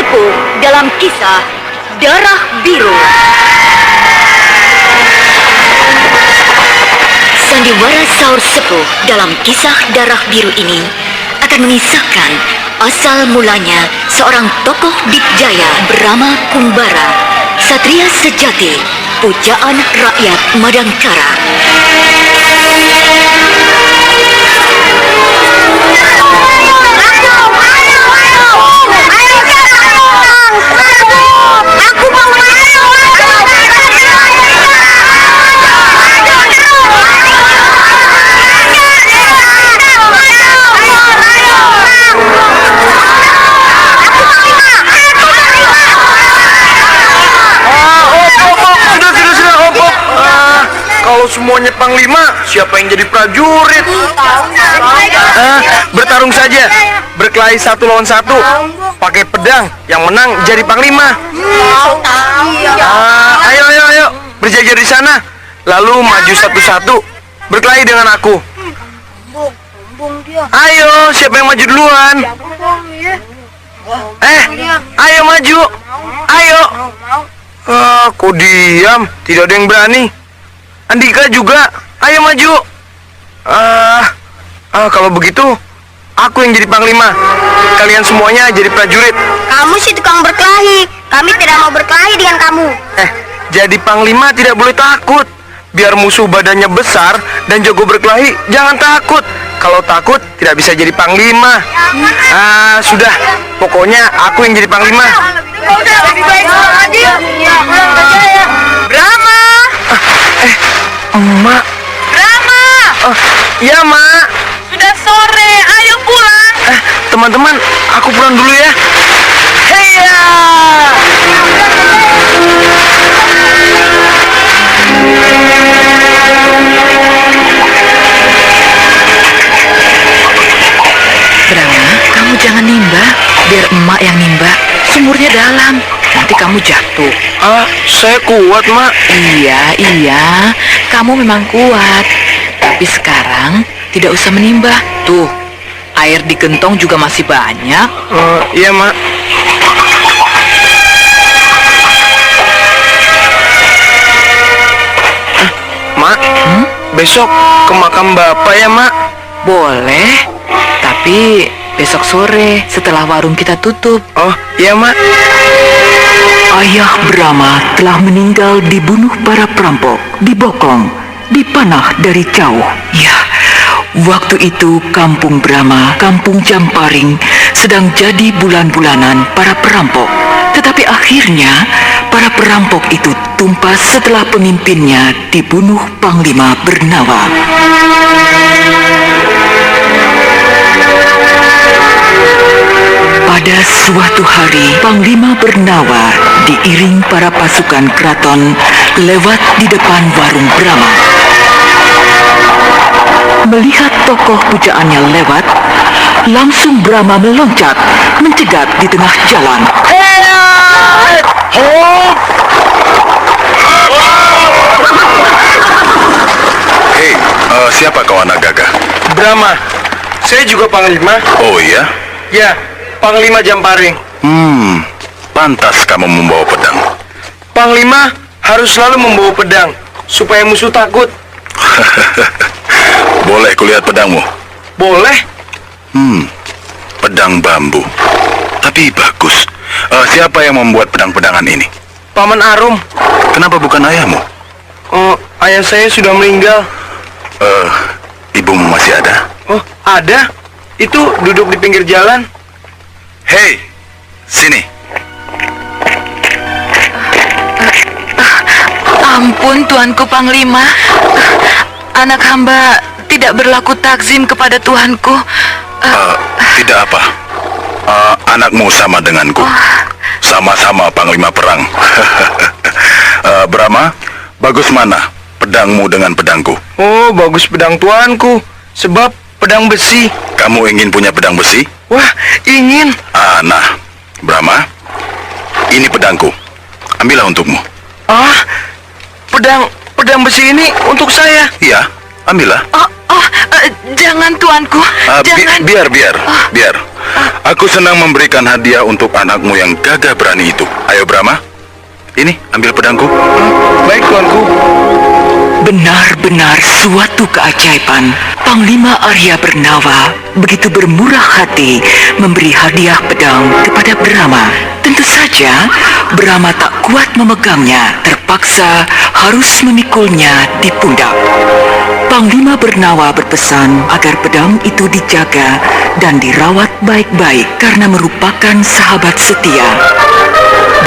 Sepuh dalam kisah Darah Biru. Sandiwara Saur Sepuh dalam kisah Darah Biru ini akan mengisahkan asal mulanya seorang tokoh dikjaya bernama Kumbara, satria sejati, pujaan rakyat Madangkara. Kalau semuanya panglima, siapa yang jadi prajurit? Bertarung saja, berkelahi 1 lawan 1, pakai pedang, yang menang jadi panglima. Ayo, berjajar di sana, lalu maju satu-satu, berkelahi dengan aku. Ayo, siapa yang maju duluan? Ayo maju, ayo. Kok diam? Tidak ada yang berani. Andika juga, ayo maju. Kalau begitu, aku yang jadi panglima. Kalian semuanya jadi prajurit. Kamu sih tukang berkelahi. Kami tidak mau berkelahi dengan kamu. Jadi panglima tidak boleh takut. Biar musuh badannya besar dan jago berkelahi, jangan takut. Kalau takut, tidak bisa jadi panglima. Sudah, pokoknya aku yang jadi panglima. Brahma! Emak. Brahma! Iya, Mak. Sudah sore, ayo pulang. Teman-teman, aku pulang dulu ya. Heya! Brahma, kamu jangan nimba. Biar emak yang nimba. Sumurnya dalam. Nanti kamu jatuh. Saya kuat, Mak. Iya. Kamu memang kuat. Tapi sekarang tidak usah menimba. Tuh, air di gentong juga masih banyak. Iya, Mak. Mak, besok ke makam Bapak ya, Mak? Boleh. Tapi besok sore setelah warung kita tutup. Oh, iya, Mak. Ayah Brahma telah meninggal dibunuh para perampok, dibokong, dipanah dari jauh. Ya, waktu itu kampung Brahma, kampung Jamparing, sedang jadi bulan-bulanan para perampok. Tetapi akhirnya, para perampok itu tumpas setelah pemimpinnya dibunuh Panglima Bernawa. Pada suatu hari, Panglima Bernawa diiring para pasukan keraton lewat di depan warung Brahma. Melihat tokoh pujaannya lewat, langsung Brahma meloncat, mencegat di tengah jalan. Hei, siapa kau anak gagah? Brahma, saya juga panglima. Oh iya? Ya, Panglima Jamparing. Pantas kamu membawa pedang. Panglima harus selalu membawa pedang, supaya musuh takut. Boleh kulihat pedangmu? Boleh? Pedang bambu. Tapi bagus. Siapa yang membuat pedang-pedangan ini? Paman Arum. Kenapa bukan ayahmu? Ayah saya sudah meninggal. Ibumu masih ada? Oh, ada? Itu duduk di pinggir jalan. Hei, sini. Ampun, Tuanku Panglima. Anak hamba tidak berlaku takzim kepada Tuanku. Tidak apa. Anakmu sama denganku. Sama-sama Panglima Perang. Brahma, bagus mana pedangmu dengan pedangku? Oh, bagus pedang tuanku. Sebab pedang besi. Kamu ingin punya pedang besi? Wah, ingin. Nah, Brahma, ini pedangku. Ambillah untukmu. Pedang besi ini untuk saya. Iya, ambillah. Jangan Tuanku, jangan. Biar. Aku senang memberikan hadiah untuk anakmu yang gagah berani itu. Ayo Brahma, ini ambil pedangku. Baik, tuanku. Benar-benar suatu keajaiban. Panglima Arya Bernawa begitu bermurah hati memberi hadiah pedang kepada Brahma. Tentu saja Brahma tak kuat memegangnya, terpaksa harus memikulnya di pundak. Panglima Bernawa berpesan agar pedang itu dijaga dan dirawat baik-baik karena merupakan sahabat setia.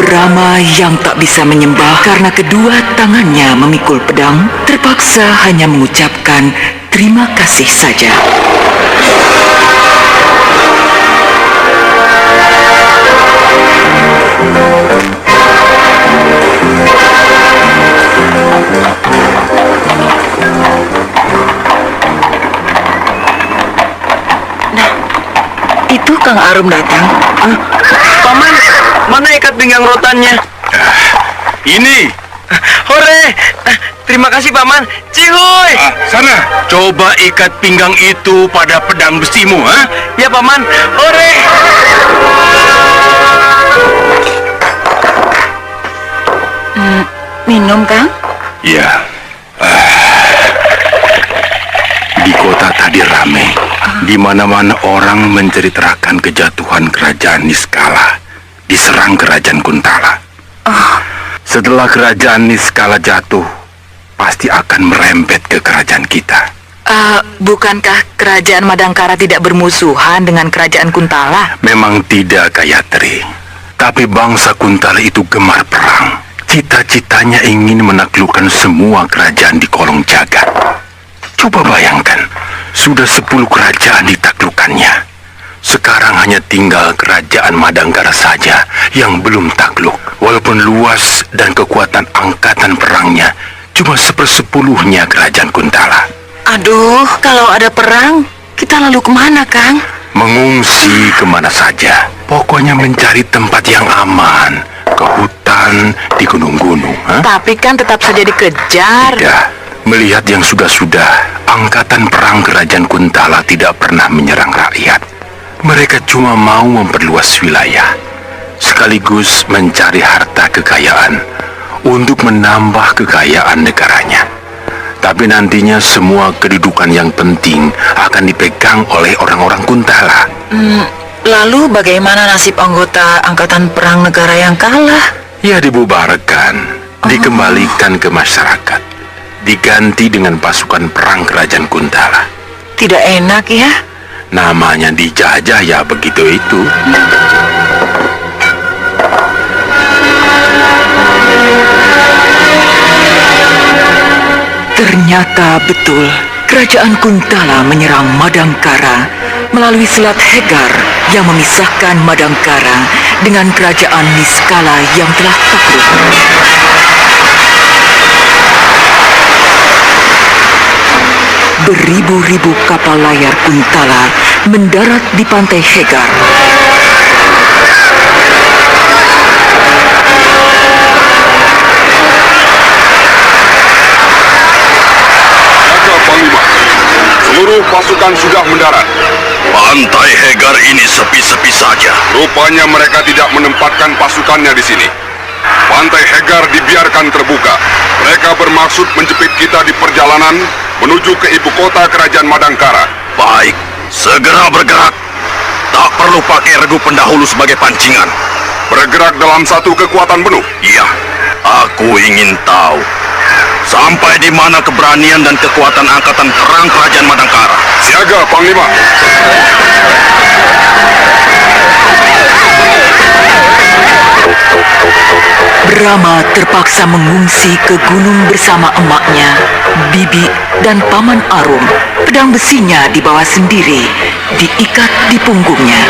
Brahma yang tak bisa menyembah karena kedua tangannya memikul pedang, terpaksa hanya mengucapkan terima kasih saja. Itu Kang Arum datang. Paman, mana ikat pinggang rotannya? Ini, Hore! Terima kasih, Paman. Cihuy! sana, coba ikat pinggang itu pada pedang besimu, ha? Ya, Paman. Hore! Minum, Kang? Ya. Di kota tadi ramai. Di mana-mana orang menceritakan kejatuhan kerajaan Niskala diserang kerajaan Kuntala. Setelah kerajaan Niskala jatuh, pasti akan merembet ke kerajaan kita. Bukankah kerajaan Madangkara tidak bermusuhan dengan kerajaan Kuntala? Memang tidak, Gayatri. Tapi bangsa Kuntala itu gemar perang. Cita-citanya ingin menaklukkan semua kerajaan di kolong jagat. Coba bayangkan, sudah 10 kerajaan ditaklukkannya. Sekarang hanya tinggal kerajaan Madangkara saja yang belum takluk. Walaupun luas dan kekuatan angkatan perangnya cuma 1/10-nya kerajaan Kuntala. Aduh, kalau ada perang, kita lalu kemana, Kang? Mengungsi kemana saja. Pokoknya mencari tempat yang aman. Ke hutan, di gunung-gunung. Tapi kan tetap saja dikejar. Tidak. Melihat yang sudah-sudah, angkatan perang kerajaan Kuntala tidak pernah menyerang rakyat. Mereka cuma mau memperluas wilayah, sekaligus mencari harta kekayaan untuk menambah kekayaan negaranya. Tapi nantinya semua kedudukan yang penting akan dipegang oleh orang-orang Kuntala. Lalu bagaimana nasib anggota angkatan perang negara yang kalah? Ya dibubarkan, dikembalikan ke masyarakat, diganti dengan pasukan perang kerajaan Kuntala. Tidak enak ya? Namanya dijajah ya begitu itu. Ternyata betul, kerajaan Kuntala menyerang Madangkara melalui Selat Hegar yang memisahkan Madangkara dengan kerajaan Niskala yang telah takluk. Beribu-ribu kapal layar Kuntala mendarat di pantai Hegar. Seluruh pasukan sudah mendarat. Pantai Hegar ini sepi-sepi saja. Rupanya mereka tidak menempatkan pasukannya di sini. Pantai Hegar dibiarkan terbuka. Mereka bermaksud menjepit kita di perjalanan menuju ke ibu kota kerajaan Madangkara. Baik, segera bergerak. Tak perlu pakai regu pendahulu sebagai pancingan. Bergerak dalam satu kekuatan penuh. Iya, aku ingin tahu sampai di mana keberanian dan kekuatan angkatan perang kerajaan Madangkara. Siaga, Panglima. Brahma terpaksa mengungsi ke gunung bersama emaknya, Bibi, dan Paman Arum. Pedang besinya dibawa sendiri, diikat di punggungnya.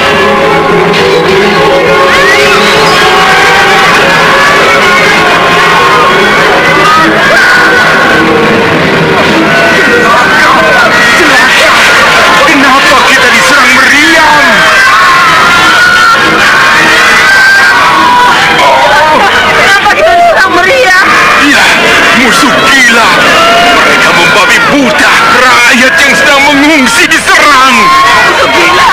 Kenapa kita diserang meriam? Ya, musuh gila. Mereka membabi buta. Rakyat yang sedang mengungsi diserang. Musuh gila.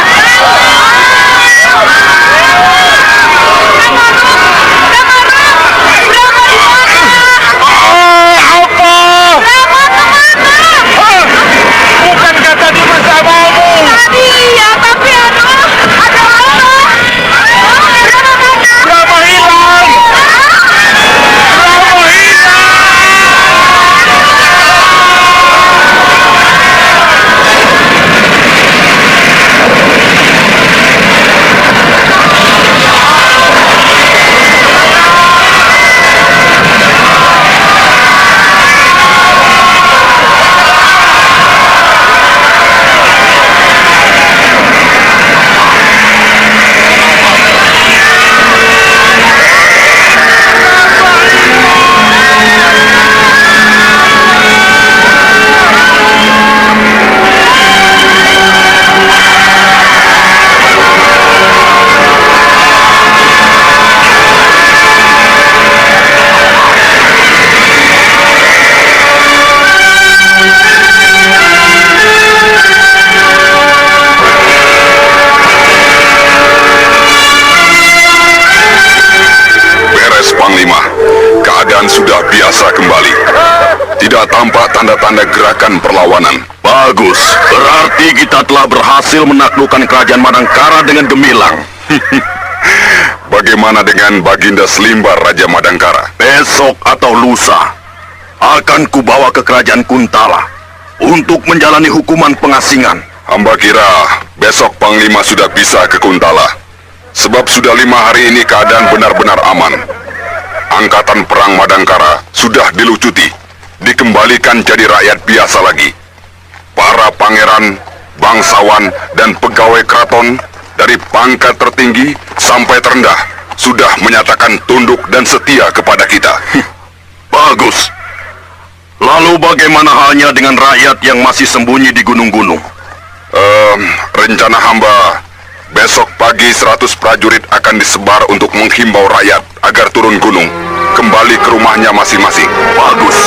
tanda-tanda gerakan perlawanan. Bagus, berarti kita telah berhasil menaklukkan kerajaan Madangkara dengan gemilang. Bagaimana dengan Baginda Selimbar Raja Madangkara? Besok atau lusa, akan kubawa ke kerajaan Kuntala untuk menjalani hukuman pengasingan. Hamba kira besok Panglima sudah bisa ke Kuntala. Sebab sudah 5 hari ini keadaan benar-benar aman. Angkatan perang Madangkara sudah dilucuti, dikembalikan jadi rakyat biasa lagi. Para pangeran, bangsawan, dan pegawai keraton dari pangkat tertinggi sampai terendah sudah menyatakan tunduk dan setia kepada kita. Bagus. Lalu bagaimana halnya dengan rakyat yang masih sembunyi di gunung-gunung? Rencana hamba, besok pagi 100 prajurit akan disebar untuk menghimbau rakyat agar turun gunung, kembali ke rumahnya masing-masing. Bagus.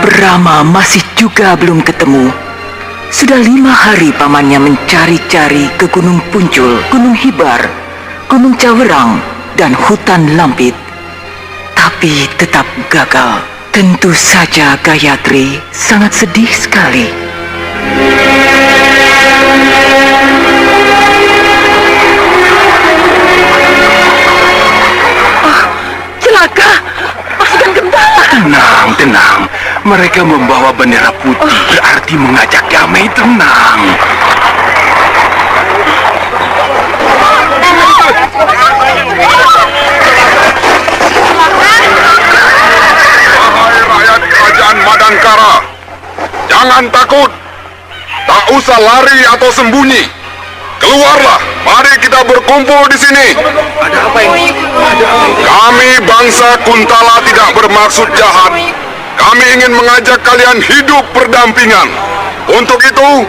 Brama masih juga belum ketemu. Sudah 5 hari pamannya mencari-cari ke Gunung Puncul, Gunung Hibar, Gunung Cawerang, dan hutan Lampit. Tapi tetap gagal. Tentu saja Gayatri sangat sedih sekali. Celaka! Pasukan Gentala! Tenang, tenang. Mereka membawa bendera putih, berarti mengajak damai. Tenang. Wahai rakyat kerajaan Madangkara, jangan takut. Tak usah lari atau sembunyi. Keluarlah, mari kita berkumpul di sini. Ada apa ini? Kami bangsa Kuntala tidak bermaksud jahat. Kami ingin mengajak kalian hidup berdampingan. Untuk itu,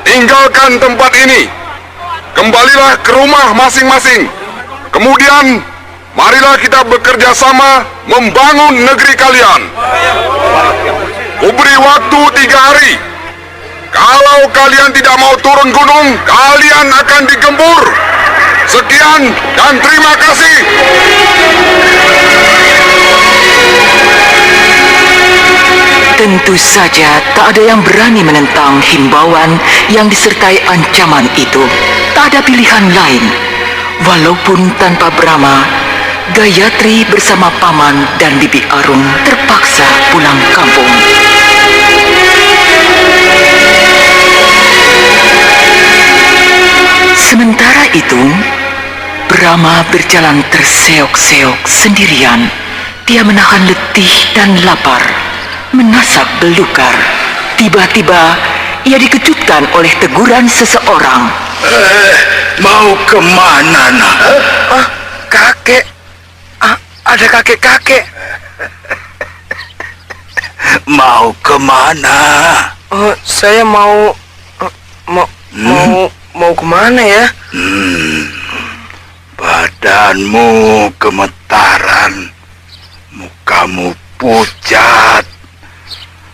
tinggalkan tempat ini. Kembalilah ke rumah masing-masing. Kemudian, marilah kita bekerja sama membangun negeri kalian. Kuberi waktu 3 hari. Kalau kalian tidak mau turun gunung, kalian akan digempur. Sekian dan terima kasih. Tentu saja tak ada yang berani menentang himbauan yang disertai ancaman itu. Tak ada pilihan lain. Walaupun tanpa Brama, Gayatri bersama Paman dan Bibi Arum terpaksa pulang kampung. Sementara itu, Brama berjalan terseok-seok sendirian. Dia menahan letih dan lapar, menasak belukar. Tiba-tiba, ia dikejutkan oleh teguran seseorang. Mau kemana, nak? Kakek. Ada kakek-kakek. Mau kemana? Saya mau kemana ya? Badanmu gemetaran, mukamu pucat.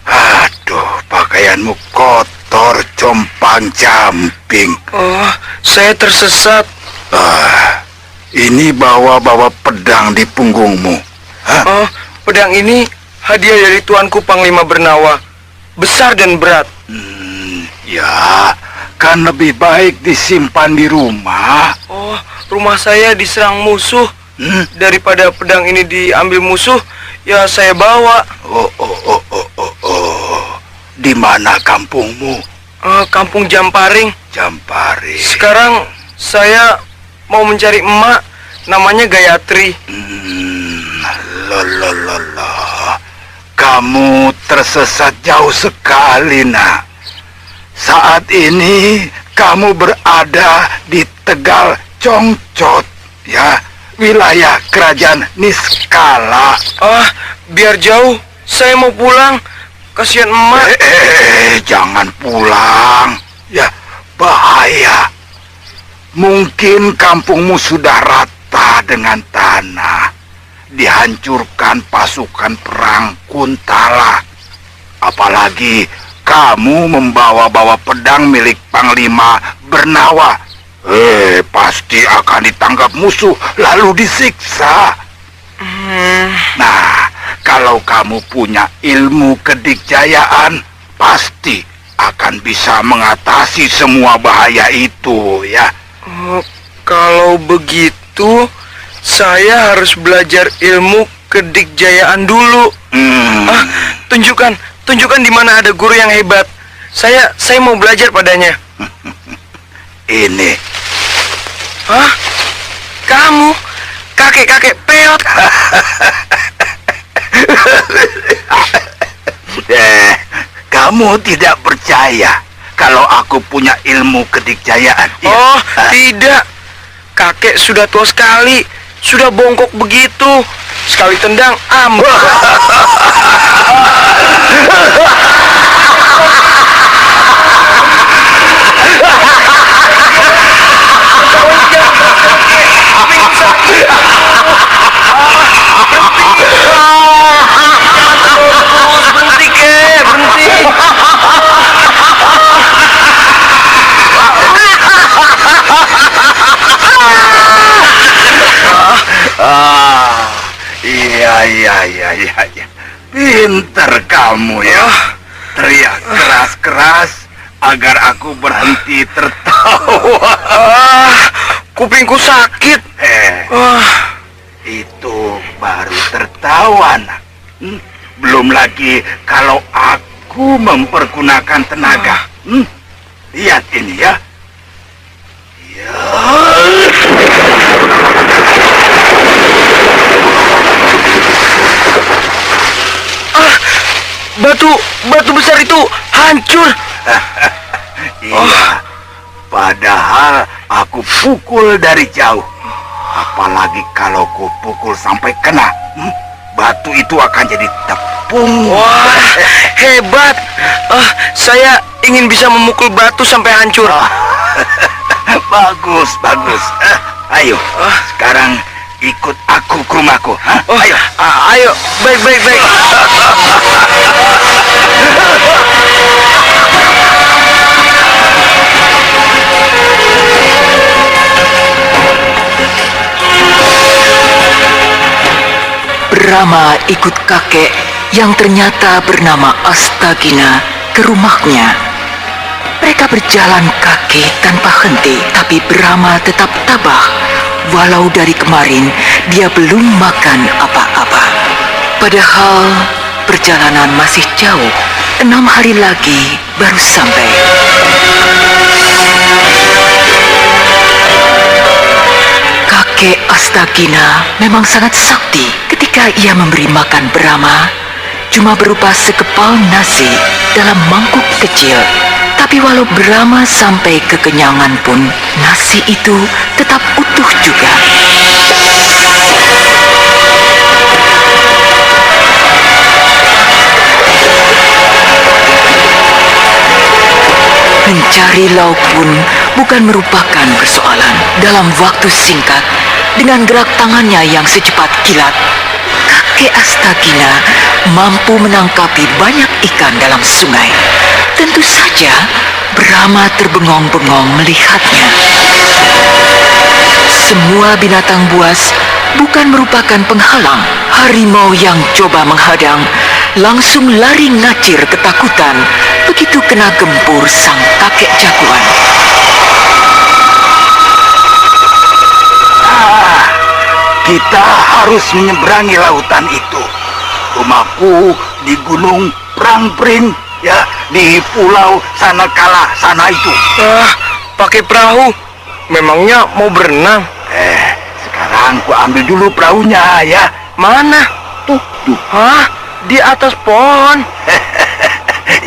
Aduh, pakaianmu kotor, compang-camping. Oh, saya tersesat. Ini bawa-bawa pedang di punggungmu. Hah? Oh, pedang ini hadiah dari tuanku Panglima Bernawa. Besar dan berat. Ya, kan lebih baik disimpan di rumah. Oh, rumah saya diserang musuh. Daripada pedang ini diambil musuh, ya saya bawa. Di mana kampungmu? Kampung Jamparing. Jampari. Sekarang saya mau mencari emak, namanya Gayatri. Kamu tersesat jauh sekali, nak. Saat ini kamu berada di Tegal Congcot, ya, wilayah kerajaan Niskala. Biar jauh, saya mau pulang. Kasihan emak. Jangan pulang. Ya, bahaya. Mungkin kampungmu sudah rata dengan tanah. Dihancurkan pasukan perang Kuntala. Apalagi kamu membawa-bawa pedang milik Panglima Bernawa. Pasti akan ditangkap musuh lalu disiksa. Nah, Kalau kamu punya ilmu kedikjayaan, pasti akan bisa mengatasi semua bahaya itu, ya. Kalau begitu, saya harus belajar ilmu kedikjayaan dulu. Tunjukkan di mana ada guru yang hebat. Saya mau belajar padanya. Ini. Hah? Kamu? Kakek peot. Kamu tidak percaya kalau aku punya ilmu kedikjayaan? Oh, tidak. Kakek sudah tua sekali. Sudah bongkok begitu. Sekali tendang, ambruk. Berhenti, Kek. Berhenti. Iya. Pinter kamu ya. Teriak keras-keras agar aku berhenti tertawa. Kupingku sakit. Itu baru tertawa, nak. Belum lagi kalau aku mempergunakan tenaga. Lihat ini ya. Batu besar itu hancur. Iya. Padahal aku pukul dari jauh. Apalagi kalau ku pukul sampai kena, batu itu akan jadi tepung. Wah, hebat. Saya ingin bisa memukul batu sampai hancur. Bagus. Ayo, sekarang ikut aku ke rumahku. Ayo. Baik. Brahma ikut kakek yang ternyata bernama Astagina ke rumahnya. Mereka berjalan kaki tanpa henti, tapi Brahma tetap tabah. Walau dari kemarin dia belum makan apa-apa. Padahal perjalanan masih jauh. 6 hari lagi baru sampai. Kakek Astagina memang sangat sakti. Ketika ia memberi makan Brahma, cuma berupa sekepal nasi dalam mangkuk kecil. Tapi walau Brahma sampai kekenyangan pun, nasi itu tetap utuh juga. Mencari lauk pun bukan merupakan persoalan. Dalam waktu singkat, dengan gerak tangannya yang secepat kilat, kakek Astagina mampu menangkapi banyak ikan dalam sungai. Tentu saja, Brahma terbengong-bengong melihatnya. Semua binatang buas bukan merupakan penghalang. Harimau yang coba menghadang langsung lari ngacir ketakutan begitu kena gempur sang kakek jagoan. Kita harus menyeberangi lautan itu. Rumahku di Gunung Prangpring, ya, di pulau Sanakala sana itu. Pakai perahu. Memangnya mau berenang? Sekarang ku ambil dulu perahunya, ya. Mana? Tuh. Hah? Di atas pohon.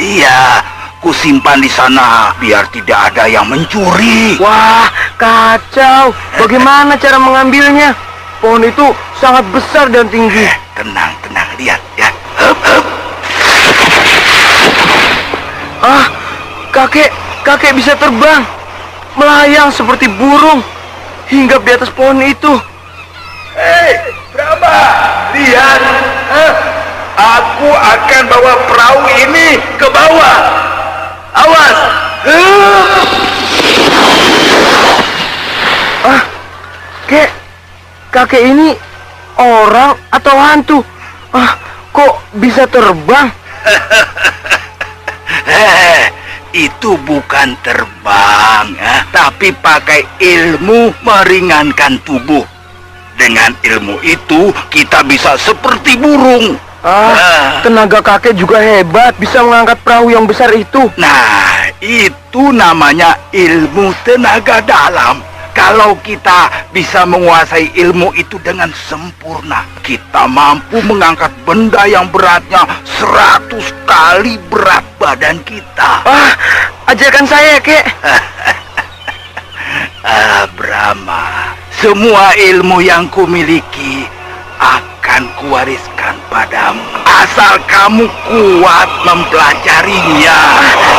Iya, ku simpan di sana biar tidak ada yang mencuri. Wah, kacau. Bagaimana cara mengambilnya? Pohon itu sangat besar dan tinggi. Tenang, lihat, ya. Kakek bisa terbang, melayang seperti burung, hinggap di atas pohon itu. Hei, Brahma, lihat. Aku akan bawa perahu ini ke bawah. Awas. Kakek ini orang atau hantu? kok bisa terbang? Itu bukan terbang, tapi pakai ilmu meringankan tubuh. Dengan ilmu itu kita bisa seperti burung. Tenaga kakek juga hebat, bisa mengangkat perahu yang besar itu. Nah, itu namanya ilmu tenaga dalam. Kalau kita bisa menguasai ilmu itu dengan sempurna, kita mampu mengangkat benda yang beratnya 100 kali berat badan kita. Ajarkan saya, Kek. Brahma, semua ilmu yang kumiliki akan kuwariskan padamu. Asal kamu kuat mempelajarinya.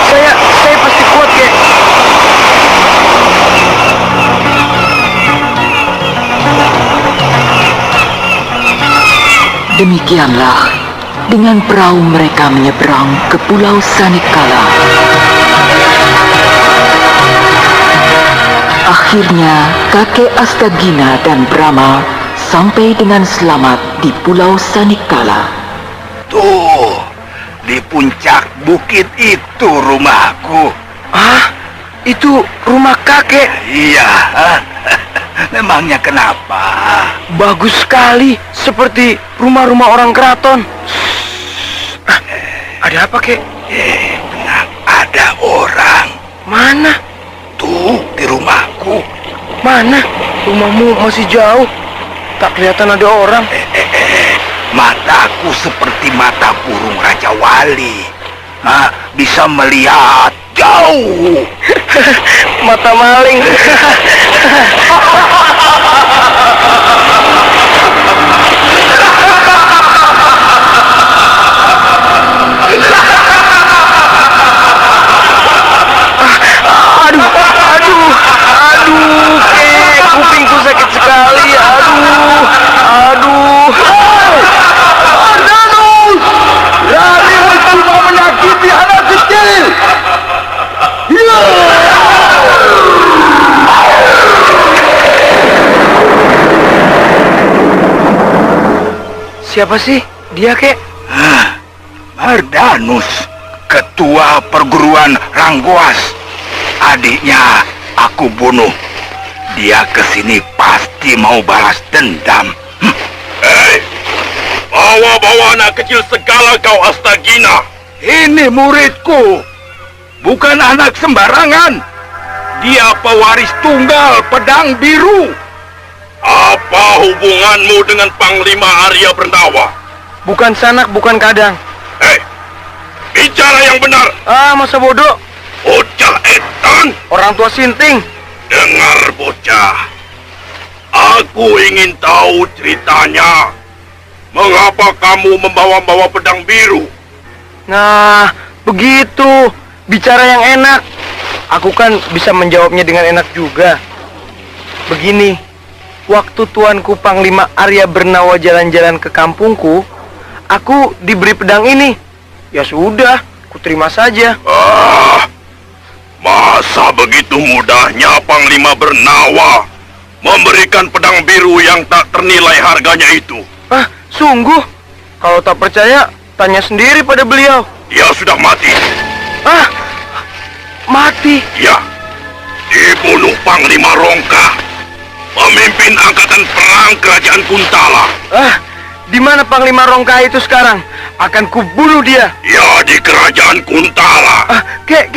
Saya pasti kuat, Kek. Demikianlah, dengan perahu mereka menyeberang ke Pulau Sanikala. Akhirnya, kakek Astagina dan Brahma sampai dengan selamat di Pulau Sanikala. Tuh, di puncak bukit itu rumahku. Itu rumah kakek. Iya, memangnya kenapa? Bagus sekali, seperti rumah-rumah orang keraton. Ada apa, Kek? Tenang, ada orang. Mana? Tuh, di rumahku. Mana? Rumahmu masih jauh. Tak kelihatan ada orang. Mataku seperti mata burung Raja Wali. Bisa melihat jauh. Mata maling. Aduh, Kek, kupingku sakit sekali. Aduh. Berani mencoba menyakiti anak kecil. Siapa sih dia, Kek? Mardanus, ketua perguruan Ranggoas. Adiknya aku bunuh. Dia kesini pasti mau balas dendam. Bawa-bawa anak kecil segala kau, Astagina. Ini muridku, bukan anak sembarangan. Dia pewaris tunggal pedang biru. Apa hubunganmu dengan Panglima Arya Bernawa? Bukan sanak, bukan kadang. Bicara yang benar. Masa bodoh. Bocah etan. Orang tua sinting. Dengar, bocah. Aku ingin tahu ceritanya. Mengapa kamu membawa-bawa pedang biru? Nah, begitu. Bicara yang enak. Aku kan bisa menjawabnya dengan enak juga. Begini, waktu tuanku Panglima Arya Bernawa jalan-jalan ke kampungku, aku diberi pedang ini. Ya sudah, ku terima saja. Masa begitu mudahnya Panglima Bernawa memberikan pedang biru yang tak ternilai harganya itu? Sungguh? Kalau tak percaya, tanya sendiri pada beliau. Dia sudah mati. Mati? Ya, dibunuh Panglima Rongka, pemimpin angkatan perang kerajaan Kuntala. Di mana Panglima Rongka itu sekarang? Akan kubunuh dia. Ya, di kerajaan Kuntala. Kek,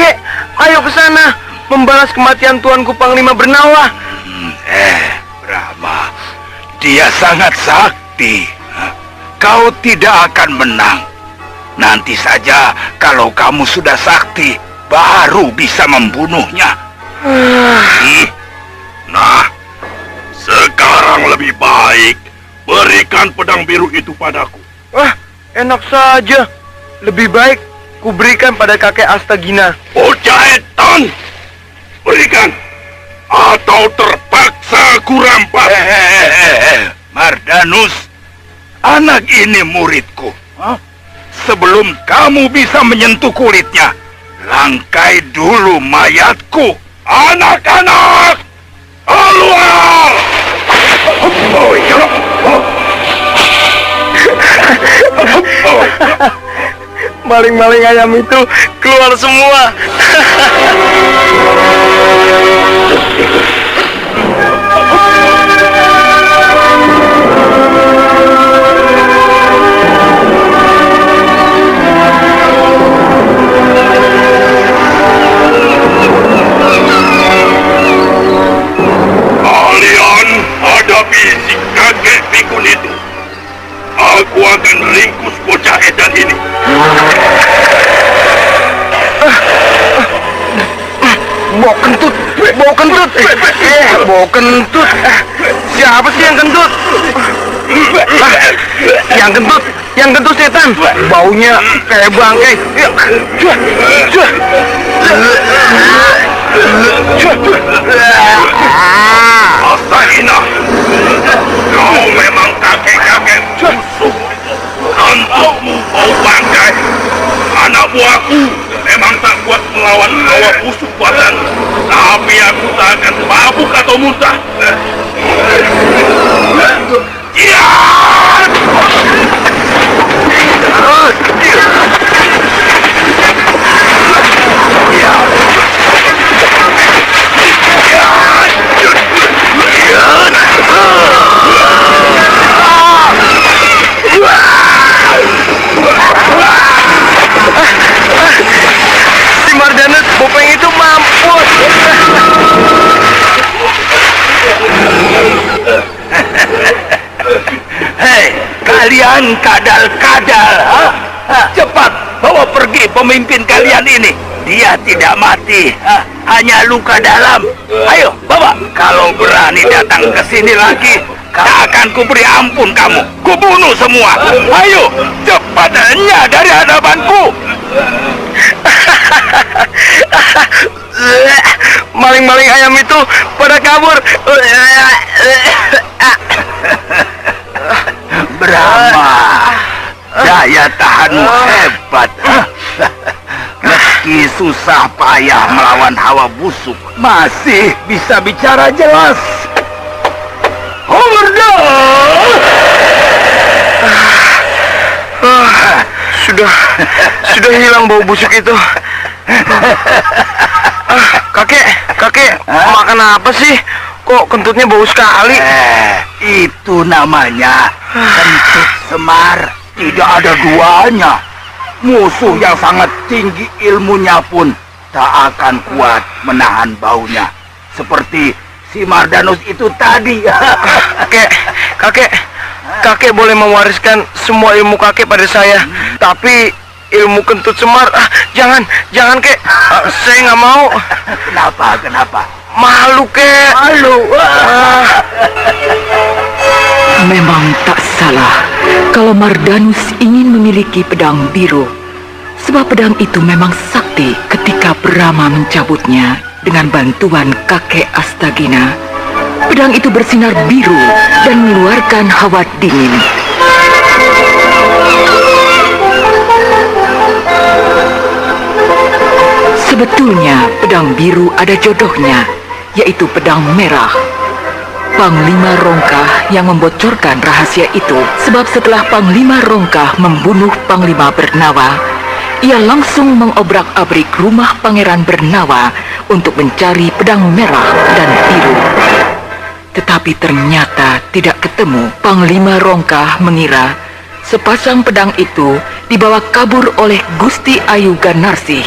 ayo ke sana membalas kematian tuanku Panglima Bernawa. Brahma, dia sangat sakti. Kau tidak akan menang. Nanti saja kalau kamu sudah sakti, baru bisa membunuhnya. Nah, sekarang lebih baik berikan pedang biru itu padaku. Enak saja. Lebih baik ku berikan pada kakek Astagina. Bocah etan, berikan atau terpaksa ku rampas. Mardanus, anak ini muridku. Sebelum kamu bisa menyentuh kulitnya, langkai dulu mayatku. Anak-anak, keluar! maling-maling ayam itu keluar semua. Kalian hadapi si kakek pikun itu. Aku akan ringkus bocah edan ini. Bau kentut, bau kentut. Bau kentut. Siapa sih yang kentut? Yang kentut setan. Baunya kayak bangkai. Asahina, kau memang kakek-kakek busuk. Kantokmu bau bangkai. Anak buahku memang tak kuat melawan hawa busuk badan. Tapi aku tak akan mabuk atau muntah. Ya! Si Mardanus Bopeng itu mampus. Hei, kalian kadal-kadal, ha? Cepat bawa pergi pemimpin kalian ini. Dia tidak mati, ha? Hanya luka dalam. Ayo, bawa. Kalau berani datang ke sini lagi, tak akan kuberi ampun kamu. Kubunuh semua. Ayo, cepatnya dari hadapanku. Maling-maling ayam itu pada kabur. Brahma, daya tahanmu hebat. Meski susah payah melawan hawa busuk, masih bisa bicara jelas. Horda! Sudah hilang bau busuk itu. Kakek, makan apa sih? Kok kentutnya bau sekali? Itu namanya kentut semar. Tidak ada duanya. Musuh yang sangat tinggi ilmunya pun tak akan kuat menahan baunya. Seperti si Mardanus itu tadi. Kakek boleh mewariskan semua ilmu kakek pada saya. Tapi ilmu kentut semar, jangan kek. Saya nggak mau. Kenapa? Malu kek. Malu. Memang tak salah kalau Mardanus ingin memiliki pedang biru. Sebab pedang itu memang sakti ketika Brahma mencabutnya dengan bantuan kakek Astagina. Pedang itu bersinar biru dan mengeluarkan hawa dingin. Sebetulnya pedang biru ada jodohnya, yaitu pedang merah. Panglima Rongkah yang membocorkan rahasia itu, sebab setelah Panglima Rongkah membunuh Panglima Bernawa, ia langsung mengobrak-abrik rumah Pangeran Bernawa untuk mencari pedang merah dan biru. Tetapi ternyata tidak ketemu. Panglima Rongkah mengira sepasang pedang itu dibawa kabur oleh Gusti Ayu Ganarsih,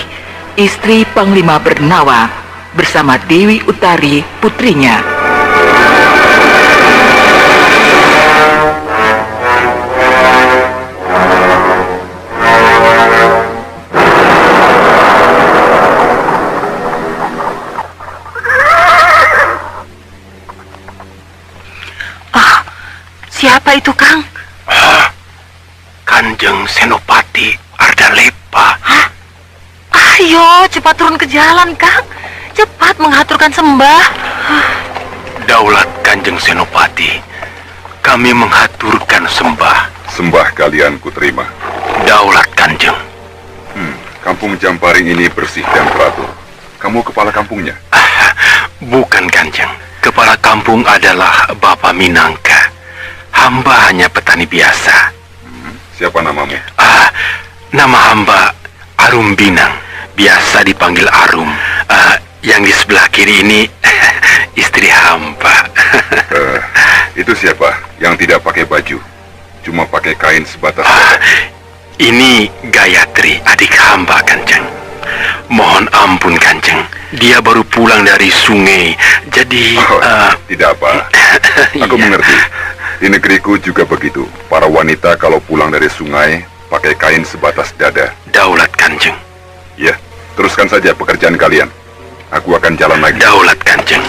istri Panglima Bernawa, bersama Dewi Utari, putrinya. Siapa itu, Kang? Kanjeng Senopati Ardalepa. Hah? Ayo, cepat turun ke jalan, Kang. Cepat mengaturkan sembah. Daulat Kanjeng Senopati, kami menghaturkan sembah. Sembah kalian kuterima. Daulat Kanjeng. Kampung Jamparing ini bersih dan teratur. Kamu kepala kampungnya? Bukan, Kanjeng. Kepala kampung adalah Bapak Minangka. Hamba hanya petani biasa. Siapa namamu? Nama hamba Arum Binang, biasa dipanggil Arum. Yang di sebelah kiri ini istri hamba. Itu siapa yang tidak pakai baju? Cuma pakai kain sebatas Ini Gayatri, adik hamba, Kanjeng. Mohon ampun, Kanjeng. Dia baru pulang dari sungai, jadi... Tidak apa. Aku mengerti. Di negeriku juga begitu. Para wanita kalau pulang dari sungai pakai kain sebatas dada. Daulat, Kanjeng. Ya, teruskan saja pekerjaan kalian. Aku akan jalan lagi. Daulat, Kanjeng.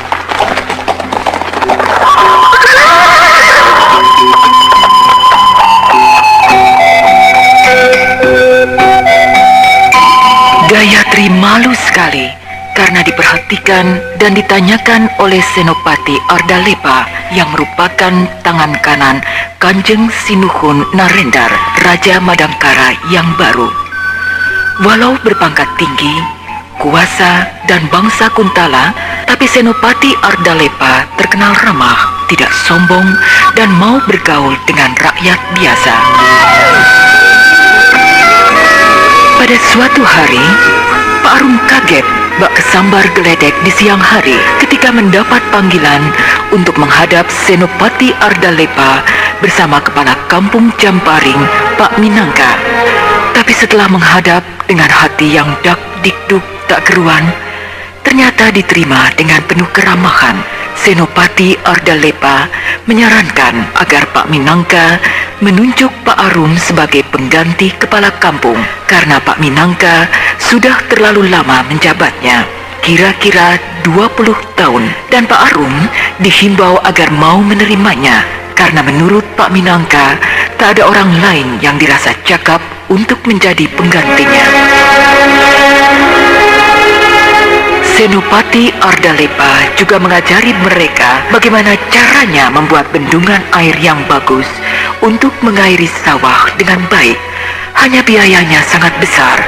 Gayatri malu sekali karena diperhatikan dan ditanyakan oleh Senopati Ardalepa yang merupakan tangan kanan Kanjeng Sinuhun Narendar, Raja Madangkara yang baru. Walau berpangkat tinggi, kuasa, dan bangsa Kuntala, tapi Senopati Ardalepa terkenal ramah, tidak sombong, dan mau bergaul dengan rakyat biasa. Pada suatu hari, Pak Arum kaget bak kesambar geledek di siang hari ketika mendapat panggilan untuk menghadap Senopati Ardalepa bersama kepala kampung Jamparing, Pak Minangka. Tapi setelah menghadap dengan hati yang dak dikduk tak keruan, ternyata diterima dengan penuh keramahan. Senopati Ardalepa menyarankan agar Pak Minangka menunjuk Pak Arum sebagai pengganti kepala kampung karena Pak Minangka sudah terlalu lama menjabatnya, kira-kira 20 tahun, dan Pak Arum dihimbau agar mau menerimanya karena menurut Pak Minangka tak ada orang lain yang dirasa cakap untuk menjadi penggantinya. Senopati Ardalepa juga mengajari mereka bagaimana caranya membuat bendungan air yang bagus untuk mengairi sawah dengan baik. Hanya biayanya sangat besar,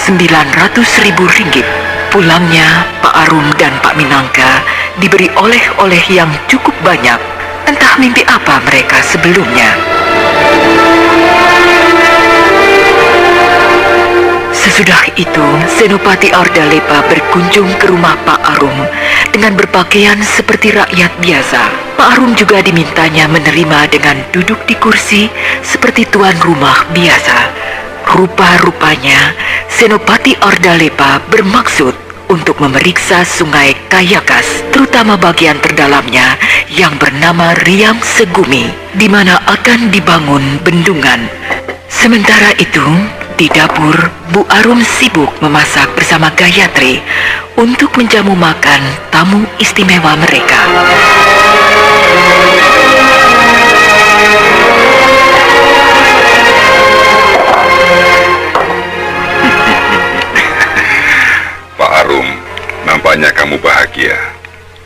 900.000 ringgit. Pulangnya, Pak Arum dan Pak Minangka diberi oleh-oleh yang cukup banyak. Entah mimpi apa mereka sebelumnya. Sesudah itu, Senopati Ardalepa berkunjung ke rumah Pak Arum dengan berpakaian seperti rakyat biasa. Pak Arum juga dimintanya menerima dengan duduk di kursi seperti tuan rumah biasa. Rupa-rupanya, Senopati Ardalepa bermaksud untuk memeriksa sungai Kayakas, terutama bagian terdalamnya yang bernama Riam Segumi, di mana akan dibangun bendungan. Sementara itu, di dapur, Bu Arum sibuk memasak bersama Gayatri untuk menjamu makan tamu istimewa mereka. Pak Arum, nampaknya kamu bahagia.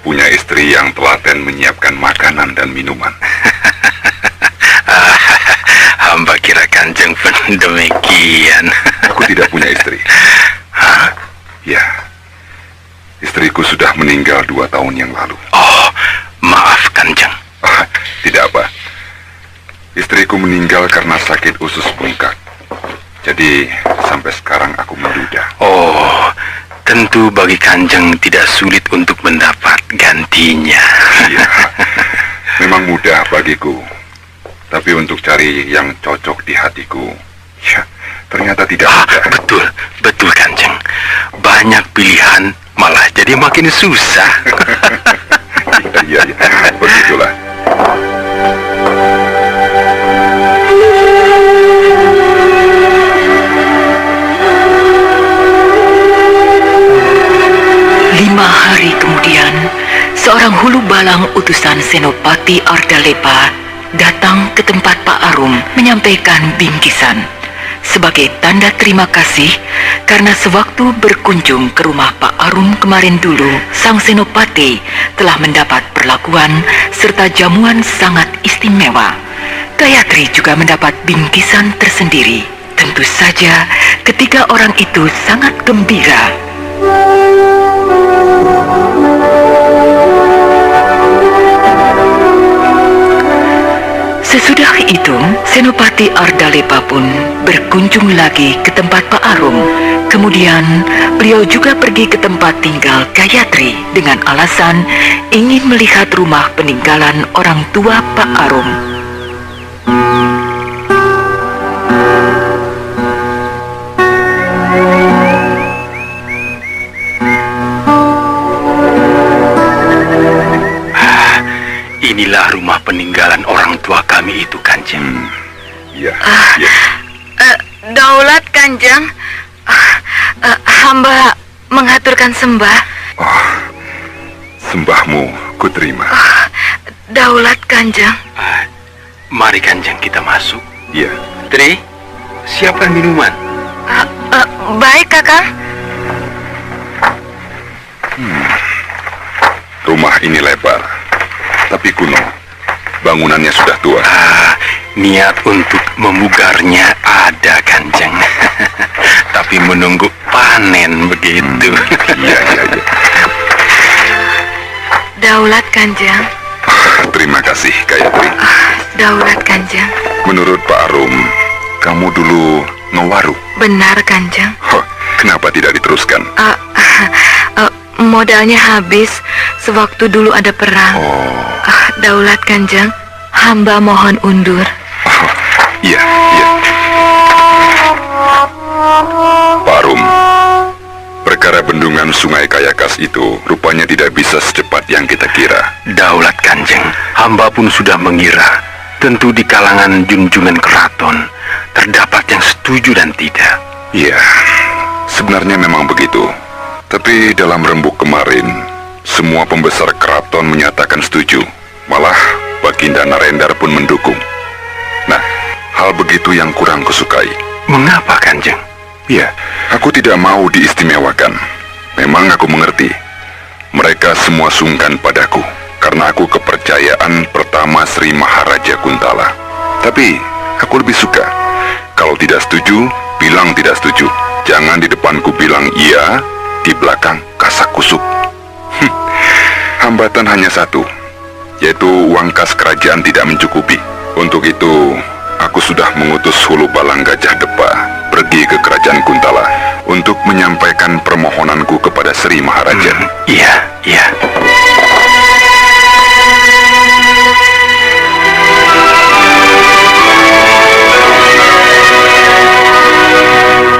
Punya istri yang telaten menyiapkan makanan dan minuman. Hamba kira Kanjeng pun demikian. Aku tidak punya istri. Hah? Ya, istriku sudah meninggal 2 tahun yang lalu. Oh, maaf Kanjeng. Tidak apa. Istriku meninggal karena sakit usus bengkak. Jadi sampai sekarang aku menduda. Oh, tentu bagi Kanjeng tidak sulit untuk mendapat gantinya. Iya, memang mudah bagiku. Tapi untuk cari yang cocok di hatiku, ya, ternyata tidak mudah. Betul, betul Kanjeng. Banyak pilihan malah jadi makin susah. Iya, begitulah. Lima hari kemudian, seorang hulu balang utusan Senopati Ardalepa datang ke tempat Pak Arum menyampaikan bingkisan sebagai tanda terima kasih karena sewaktu berkunjung ke rumah Pak Arum kemarin dulu, sang Senopati telah mendapat perlakuan serta jamuan sangat istimewa. Gayatri juga mendapat bingkisan tersendiri. Tentu saja ketiga orang itu sangat gembira. Sesudah itu, Senopati Ardalepa pun berkunjung lagi ke tempat Pak Arum. Kemudian, beliau juga pergi ke tempat tinggal Gayatri dengan alasan ingin melihat rumah peninggalan orang tua Pak Arum. Inilah rumah peninggalan orang tua kami itu, Kanjeng. Iya. Daulat Kanjeng, hamba mengaturkan sembah. Oh, sembahmu kuterima. Daulat Kanjeng. Mari Kanjeng kita masuk. Iya. Tri, siapkan minuman. Baik, Kakang. Rumah ini lebar, tapi kuno. Bangunannya sudah tua. Niat untuk memugarnya ada, Kanjeng. Tapi menunggu panen begitu. Iya. Daulat Kanjeng. Terima kasih, Gayatri. Daulat Kanjeng. Menurut Pak Arum, kamu dulu ngewaruk. Benar, Kanjeng. Kenapa tidak diteruskan? Modalnya habis sewaktu dulu ada perang. Daulat Kanjeng, hamba mohon undur. Iya. Pak Arum, perkara bendungan Sungai Kayakas itu rupanya tidak bisa secepat yang kita kira. Daulat Kanjeng, hamba pun sudah mengira. Tentu di kalangan junjungan keraton terdapat yang setuju dan tidak. Iya, sebenarnya memang begitu. Tapi dalam rembuk kemarin, semua pembesar keraton menyatakan setuju. Malah Baginda Narendra pun mendukung. Nah, hal begitu yang kurang kusukai. Mengapa, Kanjeng? Ya, aku tidak mau diistimewakan. Memang aku mengerti. Mereka semua sungkan padaku karena aku kepercayaan pertama Sri Maharaja Kuntala. Tapi aku lebih suka kalau tidak setuju, bilang tidak setuju. Jangan di depanku bilang iya, di belakang kasak kusuk. Hambatan hanya satu, yaitu uang kas kerajaan tidak mencukupi. Untuk itu, aku sudah mengutus Hulu Balang Gajah Depa pergi ke kerajaan Kuntala untuk menyampaikan permohonanku kepada Sri Maharaja. Iya.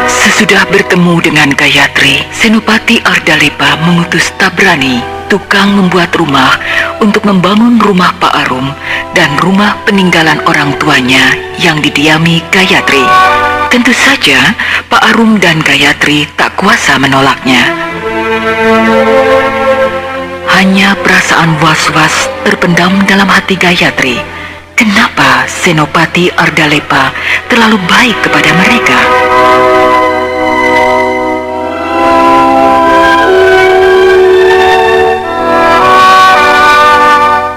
Sesudah bertemu dengan Gayatri, Senopati Ardalepa mengutus Tabrani, tukang membuat rumah, untuk membangun rumah Pak Arum dan rumah peninggalan orang tuanya yang didiami Gayatri. Tentu saja, Pak Arum dan Gayatri tak kuasa menolaknya. Hanya perasaan was-was terpendam dalam hati Gayatri. Kenapa Senopati Ardalepa terlalu baik kepada mereka?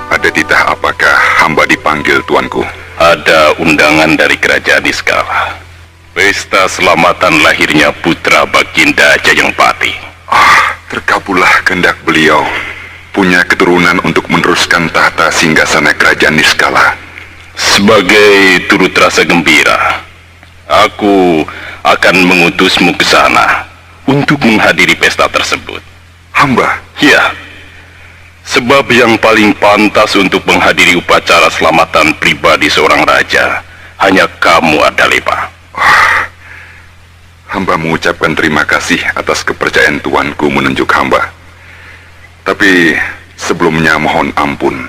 Ada titah apakah hamba dipanggil tuanku? Ada undangan dari kerajaan Niskala. Pesta selamatan lahirnya putra Baginda Jayengpati. Terkabullah kehendak beliau punya keturunan untuk meneruskan tahta singgasana kerajaan Niskala. Sebagai turut rasa gembira, aku akan mengutusmu ke sana untuk menghadiri pesta tersebut. Hamba? Ya, sebab yang paling pantas untuk menghadiri upacara selamatan pribadi seorang raja hanya kamu, Ardalepa. Hamba mengucapkan terima kasih atas kepercayaan tuanku menunjuk hamba. Tapi sebelumnya mohon ampun,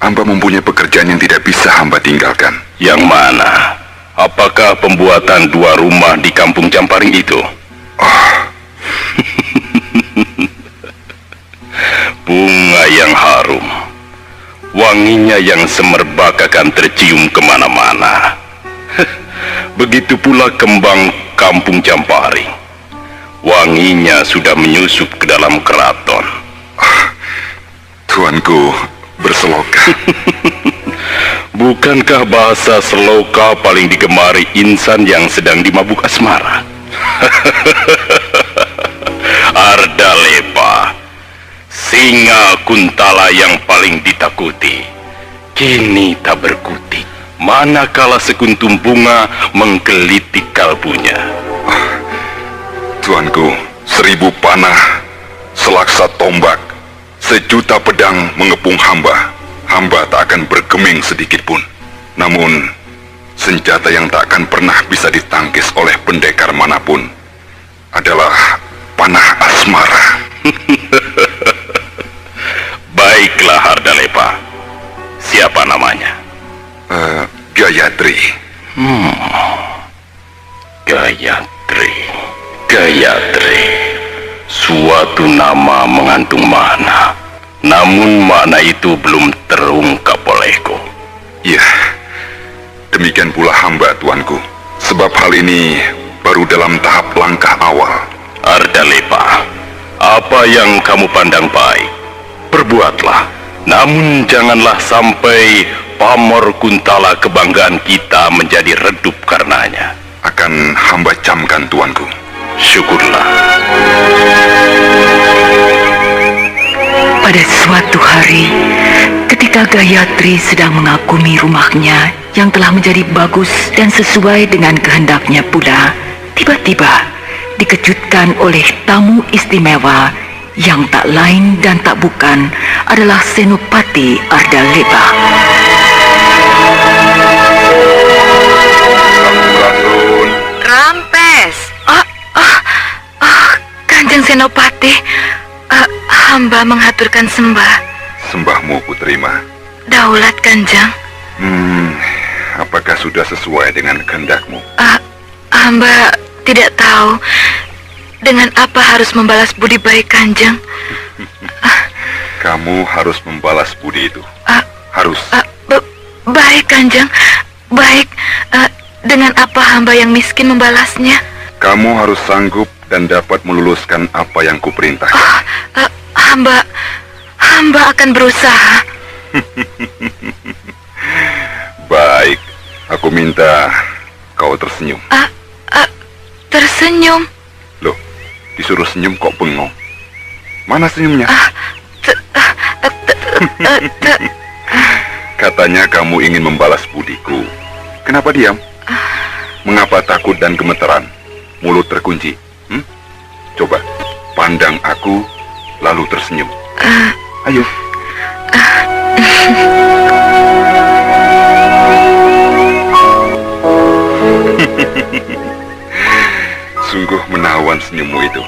hamba mempunyai pekerjaan yang tidak bisa hamba tinggalkan. Yang mana? Apakah pembuatan 2 rumah di kampung Camparing itu? Bunga yang harum, wanginya yang semerbak akan tercium kemana-mana. Begitu pula kembang kampung Camparing. Wanginya sudah menyusup ke dalam keraton. Tuanku berseloka. Bukankah bahasa seloka paling digemari insan yang sedang dimabuk asmara? Ardalepa, singa Kuntala yang paling ditakuti, kini tak berkutik. manakala sekuntum bunga menggeliti kalbunya. Tuanku, 1000 panah, selaksa tombak, 1.000.000 pedang mengepung hamba. Hamba tak akan bergeming sedikit pun. Namun, senjata yang tak akan pernah bisa ditangkis oleh pendekar manapun adalah panah asmara. Baiklah Hardalepa. Siapa namanya? Gayatri. Gayatri. Suatu nama mengandung makna. Namun makna itu belum terungkap olehku. Ya, demikian pula hamba, tuanku. Sebab hal ini baru dalam tahap langkah awal. Hardalepa, apa yang kamu pandang baik, perbuatlah. Namun janganlah sampai pamor Kuntala kebanggaan kita menjadi redup karenanya. Akan hamba camkan, tuanku. Syukurlah. Pada suatu hari, ketika Gayatri sedang mengagumi rumahnya yang telah menjadi bagus dan sesuai dengan kehendaknya pula, tiba-tiba dikejutkan oleh tamu istimewa yang tak lain dan tak bukan adalah Senopati Ardalepa. Rampes. Kanjeng Senopati, hamba mengaturkan sembah. Sembahmu kuterima. Daulat Kanjeng. Apakah sudah sesuai dengan kehendakmu? Hamba tidak tahu dengan apa harus membalas budi baik Kanjeng. Kamu harus membalas budi itu. Harus. Baik Kanjeng, baik. Dengan apa hamba yang miskin membalasnya? Kamu harus sanggup dan dapat meluluskan apa yang kuperintahkan. Hamba akan berusaha. Baik, aku minta kau tersenyum. Tersenyum? Loh, disuruh senyum kok bengong? Mana senyumnya? Katanya kamu ingin membalas budiku. Kenapa diam? Mengapa takut dan gemeteran? Mulut terkunci. Coba, pandang aku, lalu tersenyum. Ayo. Sungguh menawan senyummu itu.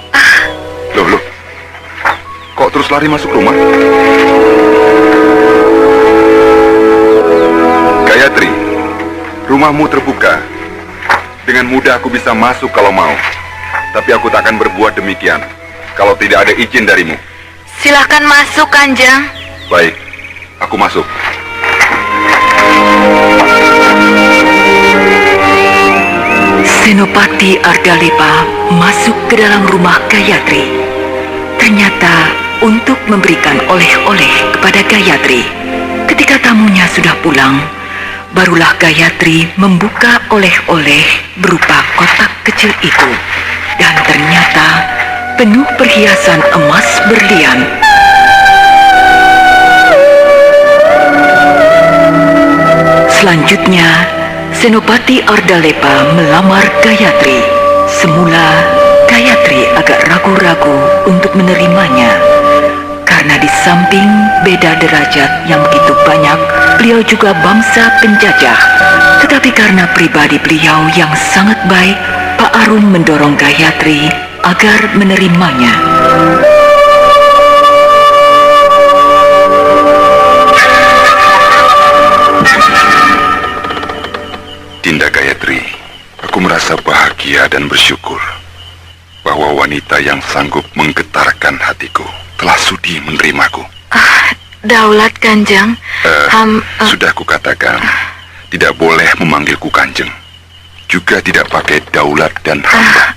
Loh. Kok terus lari masuk rumah? Gayatri, rumahmu terbuka. Dengan mudah aku bisa masuk kalau mau. Tapi aku tak akan berbuat demikian kalau tidak ada izin darimu. Silakan masuk, Kanjeng. Baik, aku masuk. Senopati Ardalepa masuk ke dalam rumah Gayatri. Ternyata untuk memberikan oleh-oleh kepada Gayatri. Ketika tamunya sudah pulang, barulah Gayatri membuka oleh-oleh berupa kotak kecil itu. Dan ternyata penuh perhiasan emas berlian. Selanjutnya, Senopati Ardalepa melamar Gayatri. Semula, Gayatri agak ragu-ragu untuk menerimanya. Karena di samping beda derajat yang begitu banyak, beliau juga bangsa penjajah. Tetapi karena pribadi beliau yang sangat baik, Pak Arum mendorong Gayatri agar menerimanya. Dinda Gayatri, aku merasa bahagia dan bersyukur bahwa wanita yang sanggup menggetarkan hatiku telah sudi menerimaku. Daulat Kanjeng. Sudah kukatakan, tidak boleh memanggilku Kanjeng. Juga tidak pakai daulat dan hamba.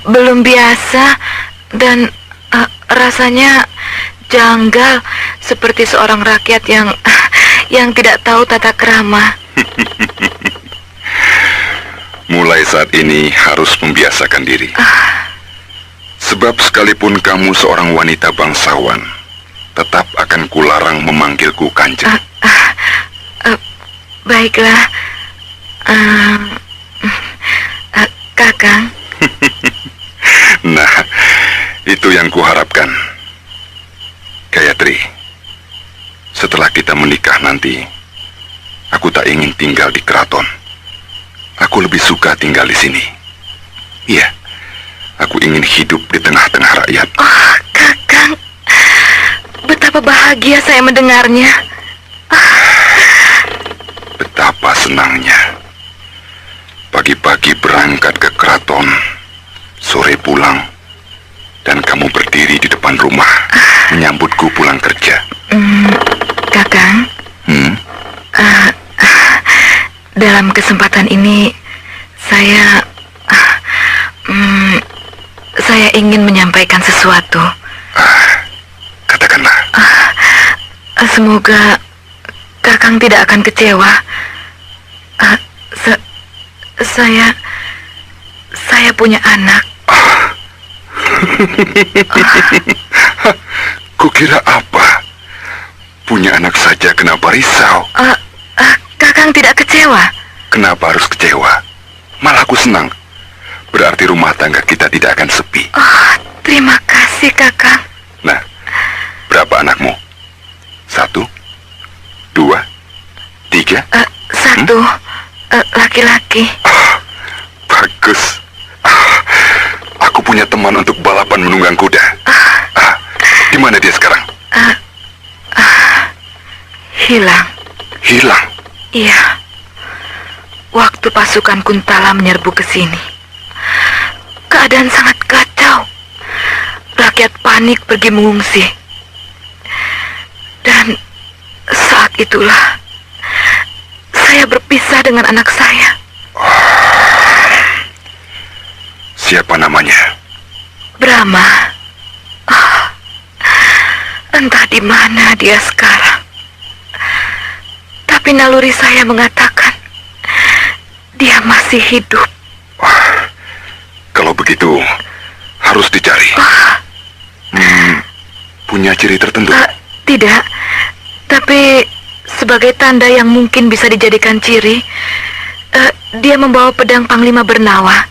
Belum biasa dan rasanya janggal seperti seorang rakyat yang tidak tahu tata krama. Mulai saat ini harus membiasakan diri. Sebab sekalipun kamu seorang wanita bangsawan, tetap akan kularang memanggilku Kanjeng. Baiklah, Kakang. Nah, itu yang kuharapkan. Gayatri, setelah kita menikah nanti, aku tak ingin tinggal di keraton. Aku lebih suka tinggal di sini. Iya, aku ingin hidup di tengah-tengah rakyat. Oh, Kakang, betapa bahagia saya mendengarnya. Betapa senangnya. Pagi-pagi berangkat ke keraton, sore pulang, dan kamu berdiri di depan rumah menyambutku pulang kerja. Kakang, dalam kesempatan ini saya ingin menyampaikan sesuatu. Katakanlah. Semoga Kakang tidak akan kecewa. Saya punya anak. Kukira apa? Punya anak saja kenapa risau? Kakang tidak kecewa? Kenapa harus kecewa? Malah aku senang. Berarti rumah tangga kita tidak akan sepi. Terima kasih, Kakang. Nah, berapa anakmu? 1, 2, 3? 1, laki-laki. Bagus. Aku punya teman untuk balapan menunggang kuda. Di mana dia sekarang? Hilang. Hilang? Iya. Waktu pasukan Kuntala menyerbu ke sini, keadaan sangat kacau. Rakyat panik pergi mengungsi. Dan saat itulah saya berpisah dengan anak saya. Siapa namanya? Brahma. Entah di mana dia sekarang. Tapi naluri saya mengatakan dia masih hidup. Kalau begitu harus dicari. Punya ciri tertentu? Tidak. Tapi sebagai tanda yang mungkin bisa dijadikan ciri, dia membawa pedang Panglima Bernawa.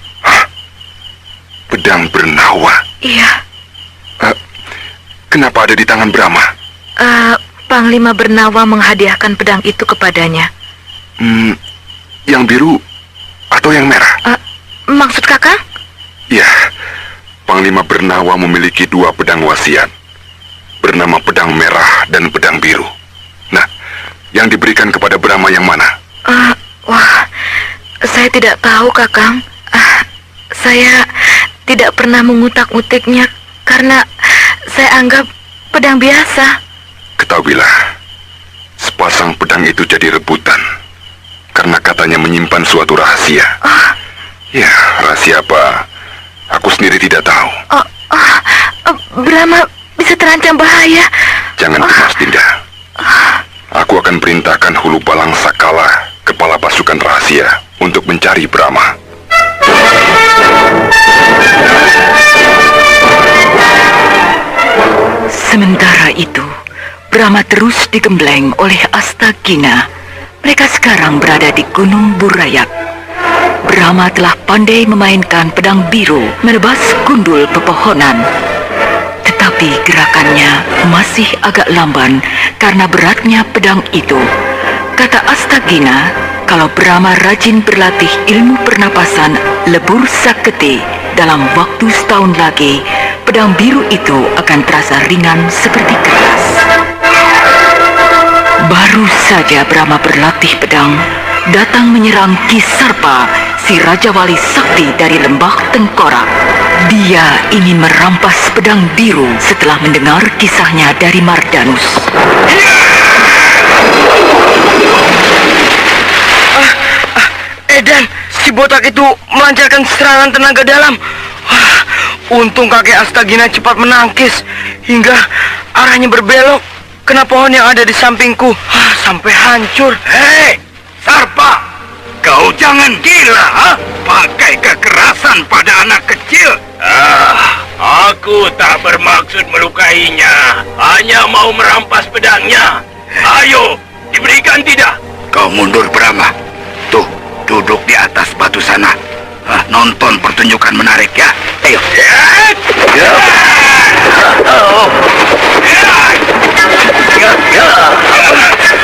Pedang Bernawa? Iya. Kenapa ada di tangan Brahma? Panglima Bernawa menghadiahkan pedang itu kepadanya. Yang biru atau yang merah? Maksud Kakang? Ya, Panglima Bernawa memiliki 2 pedang wasiat, bernama pedang merah dan pedang biru. Nah, yang diberikan kepada Brahma yang mana? Wah, saya tidak tahu, Kakang. Saya tidak pernah mengutak-utiknya karena saya anggap pedang biasa. Ketahuilah, sepasang pedang itu jadi rebutan karena katanya menyimpan suatu rahasia. Ya, rahasia apa? Aku sendiri tidak tahu. Brahma bisa terancam bahaya. Jangan cemas, Dinda. Aku akan perintahkan Hulu Balang Sakala, kepala pasukan rahasia, untuk mencari Brahma. Sementara itu, Brahma terus digembleng oleh Astagina. Mereka sekarang berada di Gunung Burayat. Brahma telah pandai memainkan pedang biru menebas gundul pepohonan. Tetapi gerakannya masih agak lamban karena beratnya pedang itu. Kata Astagina, kalau Brahma rajin berlatih ilmu pernapasan lebur saketi, dalam waktu setahun lagi, pedang biru itu akan terasa ringan seperti kertas. Baru saja Brahma berlatih pedang, datang menyerang Ki Sarpa, si Raja Wali Sakti dari Lembah Tengkorak. Dia ingin merampas pedang biru setelah mendengar kisahnya dari Mardanus. Edan, si botak itu melancarkan serangan tenaga dalam. Untung kakek Astagina cepat menangkis hingga arahnya berbelok kena pohon yang ada di sampingku. Sampai hancur. Hei, Sarpa, kau jangan gila, ha? Pakai kekerasan pada anak kecil. Aku tak bermaksud melukainya, hanya mau merampas pedangnya. Ayo, diberikan tidak? Kau mundur, Brahma. Tuh, duduk di atas batu sana. Nonton pertunjukan menarik ya. Ayo.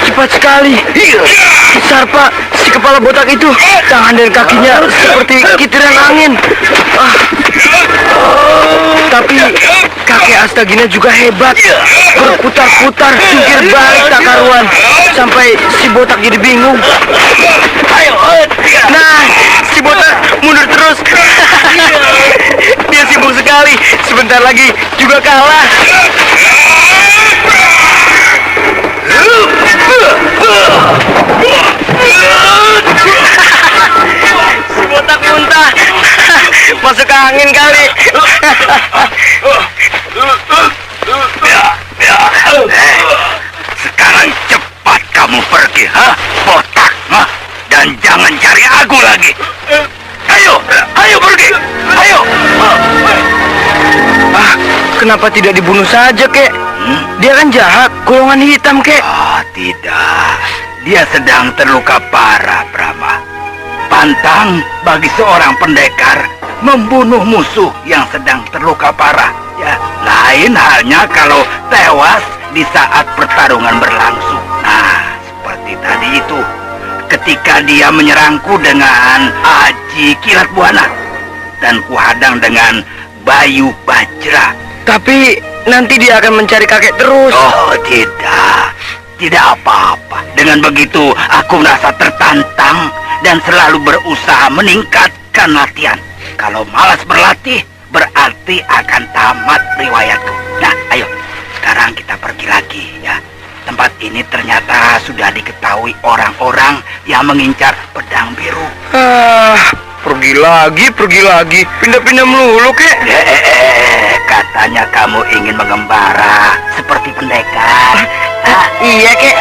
Cepat sekali. Sarpa, si kepala botak itu, tangan dan kakinya seperti kitiran angin. Tapi kakek Astagina juga hebat. Berputar-putar, jungkir balik tak karuan. Sampai si botak jadi bingung. Nah, si botak mundur terus. Dia sibuk sekali. Sebentar lagi juga kalah. Si botak muntah. Masuk angin kali. Sekarang cepat kamu pergi, botak, dan jangan cari aku lagi. Ayo, ayo pergi, ayo. Kenapa tidak dibunuh saja, kek? Dia kan jahat, golongan hitam, kek. Oh, tidak. Dia sedang terluka parah, Brahma. Pantang bagi seorang pendekar membunuh musuh yang sedang terluka parah. Ya, lain halnya kalau tewas di saat pertarungan berlangsung. Nah, seperti tadi itu. Ketika dia menyerangku dengan aji kilat buana dan kuhadang dengan bayu bajra. Tapi nanti dia akan mencari kakek terus. Oh, tidak. Tidak apa-apa. Dengan begitu, aku merasa tertantang dan selalu berusaha meningkatkan latihan. Kalau malas berlatih, berarti akan tamat riwayatku. Nah, ayo. Sekarang kita pergi lagi, ya. Tempat ini ternyata sudah diketahui orang-orang yang mengincar pedang biru. Pergi lagi. Pindah-pindah melulu, kek. Katanya kamu ingin mengembara seperti pendekar. Iya, kek.